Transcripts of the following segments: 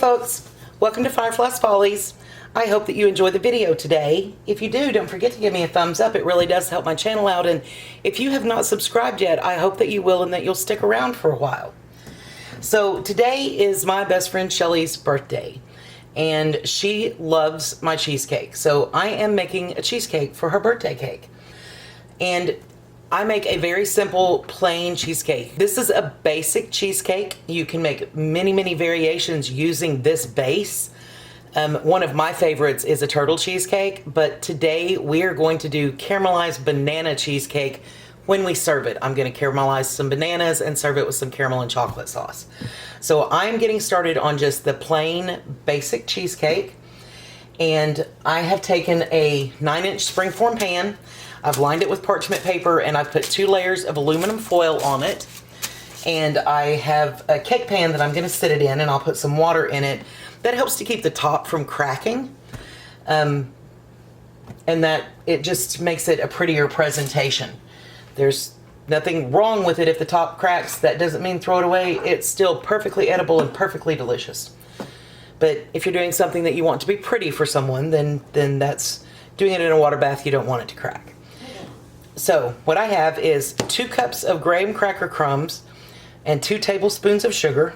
folks, welcome to Fyreflye's Follies. I hope that you enjoy the video today. If you do, don't forget to give me a thumbs up. It really does help my channel out, and if you have not subscribed yet, I hope that you will and that you'll stick around for a while. So today is my best friend Shelly's birthday, and she loves my cheesecake. So I am making a cheesecake for her birthday cake. And I make a very simple plain cheesecake. This is a basic cheesecake. You can make many variations using this base. One of my favorites is a turtle cheesecake, but today we are going to do caramelized banana cheesecake when we serve it. I'm going to caramelize some bananas and serve it with some caramel and chocolate sauce. So I'm getting started on just the plain basic cheesecake, and I have taken a 9-inch springform pan. I've lined it with parchment paper, and I've put 2 layers of aluminum foil on it. And I have a cake pan that I'm going to sit it in, and I'll put some water in it. That helps to keep the top from cracking. And that it just makes it a prettier presentation. There's nothing wrong with it if the top cracks. That doesn't mean throw it away. It's still perfectly edible and perfectly delicious. But if you're doing something that you want to be pretty for someone, then that's doing it in a water bath. You don't want it to crack. So what I have is 2 cups of graham cracker crumbs and 2 tablespoons of sugar.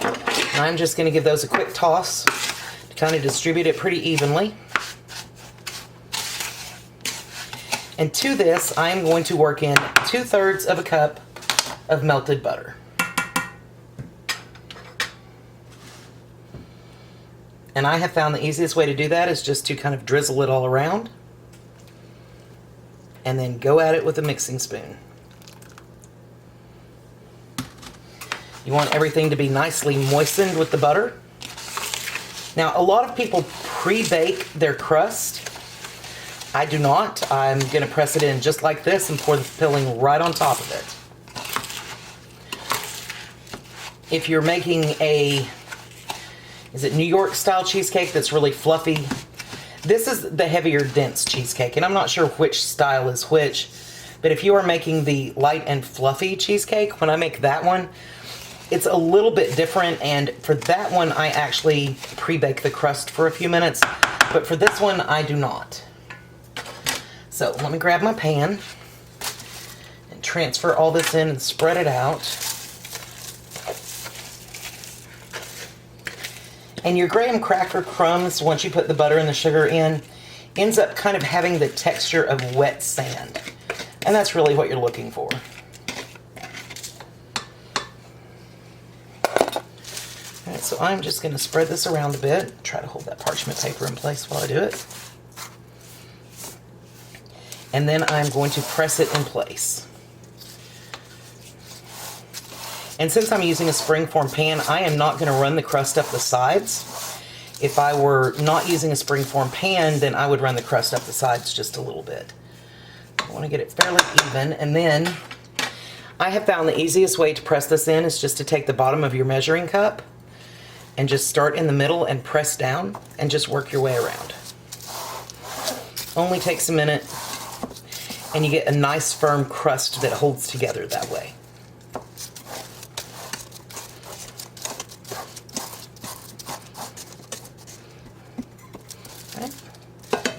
And I'm just going to give those a quick toss to kind of distribute it pretty evenly. And to this, I am going to work in 2/3 of a cup of melted butter. And I have found the easiest way to do that is just to kind of drizzle it all around and then go at it with a mixing spoon. You want everything to be nicely moistened with the butter. Now, a lot of people pre-bake their crust. I do not. I'm going to press it in just like this and pour the filling right on top of it. If you're making is it New York style cheesecake that's really fluffy? This is the heavier, dense cheesecake, and I'm not sure which style is which, but if you are making the light and fluffy cheesecake, when I make that one, it's a little bit different, and for that one, I actually pre-bake the crust for a few minutes, but for this one, I do not. So let me grab my pan and transfer all this in and spread it out. And your graham cracker crumbs, once you put the butter and the sugar in, ends up kind of having the texture of wet sand. And that's really what you're looking for. Alright, so I'm just going to spread this around a bit. Try to hold that parchment paper in place while I do it. And then I'm going to press it in place. And since I'm using a springform pan, I am not going to run the crust up the sides. If I were not using a springform pan, then I would run the crust up the sides just a little bit. I want to get it fairly even, and then I have found the easiest way to press this in is just to take the bottom of your measuring cup and just start in the middle and press down and just work your way around. Only takes a minute, and you get a nice firm crust that holds together that way.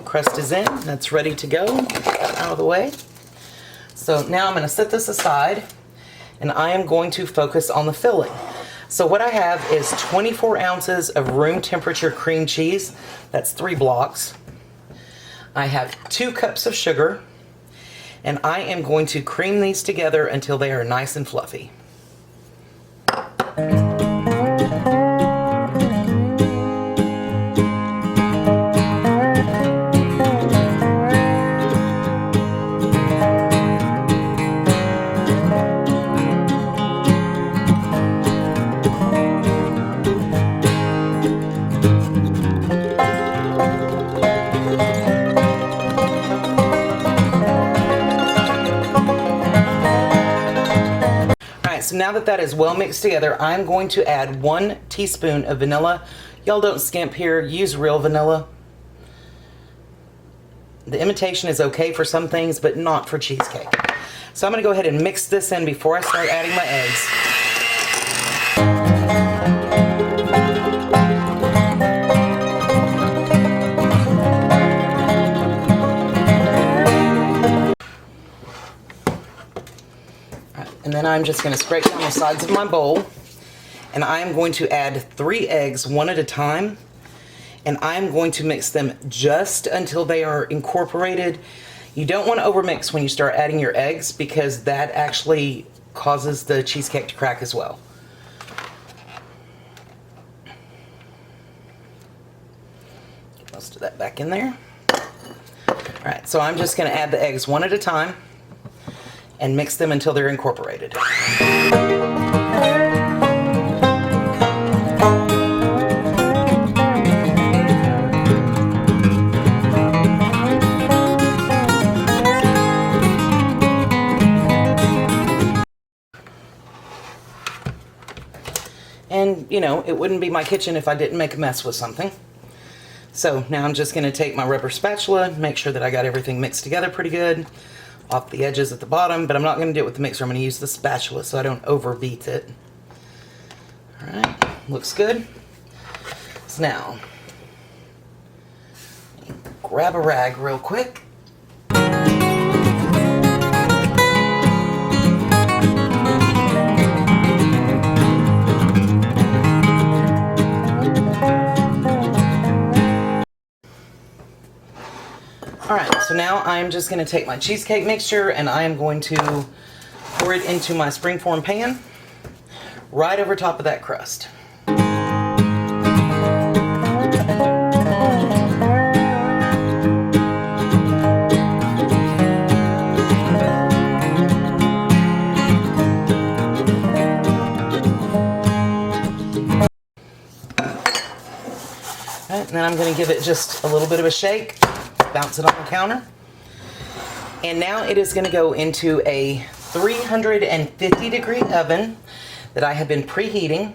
Crust is in, that's ready to go. Get that out of the way. So now I'm going to set this aside, and I am going to focus on the filling. So what I have is 24 ounces of room temperature cream cheese. That's 3 blocks. I have 2 cups of sugar, and I am going to cream these together until they are nice and fluffy. So now that that is well mixed together, I'm going to add 1 teaspoon of vanilla. Y'all don't skimp here, use real vanilla. The imitation is okay for some things, but not for cheesecake. So I'm going to go ahead and mix this in before I start adding my eggs. And then I'm just going to scrape down the sides of my bowl. And I am going to add 3 eggs one at a time. And I'm going to mix them just until they are incorporated. You don't want to overmix when you start adding your eggs because that actually causes the cheesecake to crack as well. Get most of that back in there. All right, so I'm just going to add the eggs one at a time and mix them until they're incorporated. And, you know, it wouldn't be my kitchen if I didn't make a mess with something. So now I'm just going to take my rubber spatula, make sure that I got everything mixed together pretty good, off the edges at the bottom, but I'm not going to do it with the mixer. I'm going to use the spatula so I don't overbeat it. All right, looks good. So now, grab a rag real quick. Alright, so now I'm just going to take my cheesecake mixture and I am going to pour it into my springform pan right over top of that crust. And then I'm going to give it just a little bit of a shake. Bounce it on the counter. And now it is going to go into a 350-degree oven that I have been preheating.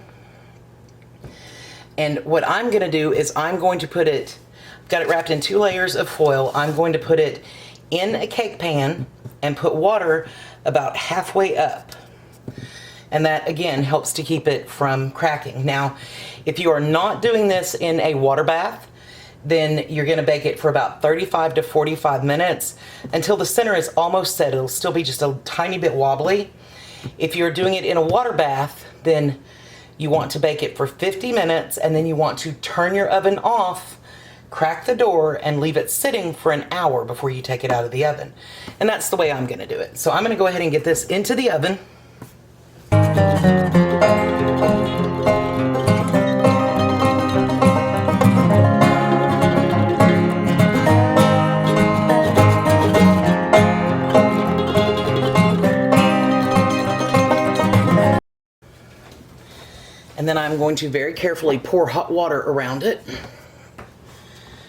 And what I'm going to do is I'm going to put it, I've got it wrapped in 2 layers of foil. I'm going to put it in a cake pan and put water about halfway up. And that, again, helps to keep it from cracking. Now, if you are not doing this in a water bath, then you're going to bake it for about 35 to 45 minutes until the center is almost set. It'll still be just a tiny bit wobbly. If you're doing it in a water bath, then you want to bake it for 50 minutes and then you want to turn your oven off, crack the door, and leave it sitting for an hour before you take it out of the oven. And that's the way I'm going to do it. So I'm going to go ahead and get this into the oven. And then I'm going to very carefully pour hot water around it.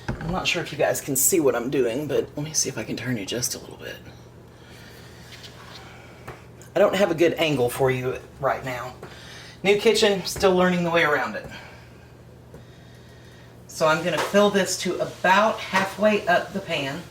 I'm not sure if you guys can see what I'm doing, but let me see if I can turn you just a little bit. I don't have a good angle for you right now. New kitchen, still learning the way around it. So I'm going to fill this to about halfway up the pan.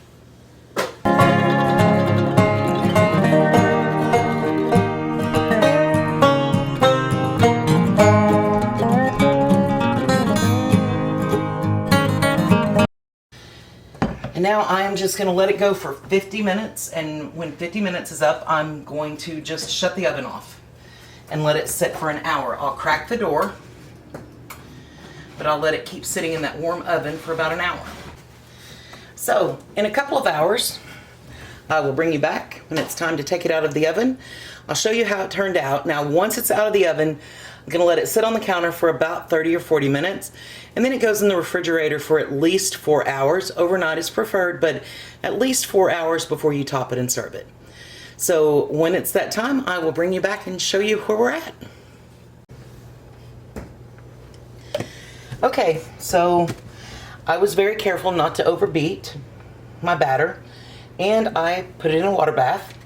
And now I'm just going to let it go for 50 minutes, and when 50 minutes is up, I'm going to just shut the oven off and let it sit for an hour. I'll crack the door, but I'll let it keep sitting in that warm oven for about an hour. So, in a couple of hours, I will bring you back when it's time to take it out of the oven. I'll show you how it turned out. Now, once it's out of the oven, I'm going to let it sit on the counter for about 30 or 40 minutes, and then it goes in the refrigerator for at least 4 hours. Overnight is preferred, but at least 4 hours before you top it and serve it. So when it's that time, I will bring you back and show you where we're at. Okay, so I was very careful not to overbeat my batter, and I put it in a water bath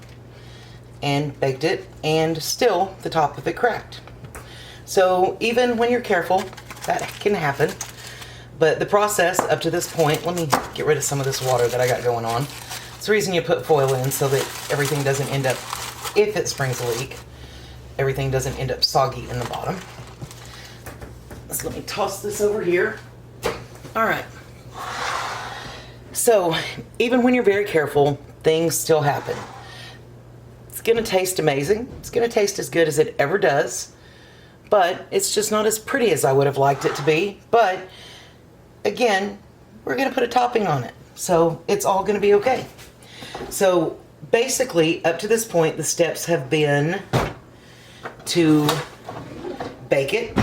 and baked it, and still the top of it cracked. So even when you're careful, that can happen. But the process up to this point, let me get rid of some of this water that I got going on. It's the reason you put foil in, so that everything doesn't end up, if it springs a leak, everything doesn't end up soggy in the bottom. So let me toss this over here. All right. So even when you're very careful, things still happen. It's gonna taste amazing. It's gonna taste as good as it ever does, but it's just not as pretty as I would have liked it to be. But again, we're gonna put a topping on it, so it's all gonna be okay. So basically, up to this point, the steps have been to bake it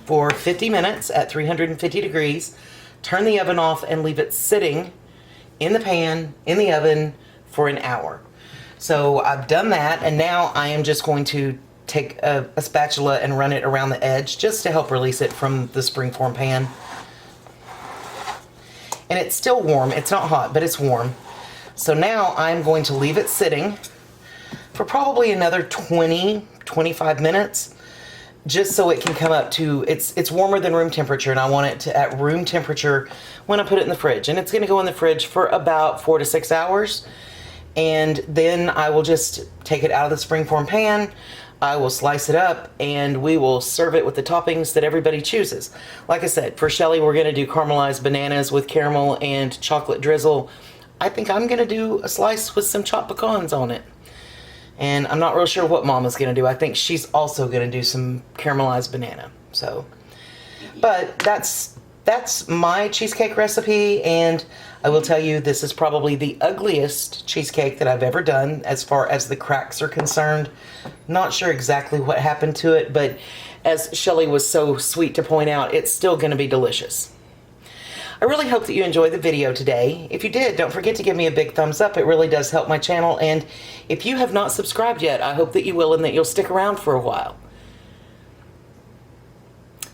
for 50 minutes at 350 degrees, turn the oven off, and leave it sitting in the pan, in the oven, for an hour. So I've done that, and now I am just going to take a spatula and run it around the edge just to help release it from the springform pan. And it's still warm. It's not hot, but it's warm. So now I'm going to leave it sitting for probably another 20-25 minutes, just so it can come up to, it's warmer than room temperature, and I want it to at room temperature when I put it in the fridge. And it's going to go in the fridge for about 4 to 6 hours. And then I will just take it out of the springform pan. I will slice it up, and we will serve it with the toppings that everybody chooses. Like I said, for Shelly, we're going to do caramelized bananas with caramel and chocolate drizzle. I think I'm going to do a slice with some chopped pecans on it. And I'm not real sure what Mama's going to do. I think she's also going to do some caramelized banana. So, but that's my cheesecake recipe, and I will tell you, this is probably the ugliest cheesecake that I've ever done as far as the cracks are concerned. Not sure exactly what happened to it, but as Shelly was so sweet to point out, it's still going to be delicious. I really hope that you enjoyed the video today. If you did, don't forget to give me a big thumbs up. It really does help my channel. And if you have not subscribed yet, I hope that you will and that you'll stick around for a while.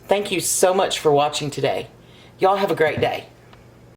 Thank you so much for watching today. Y'all have a great day.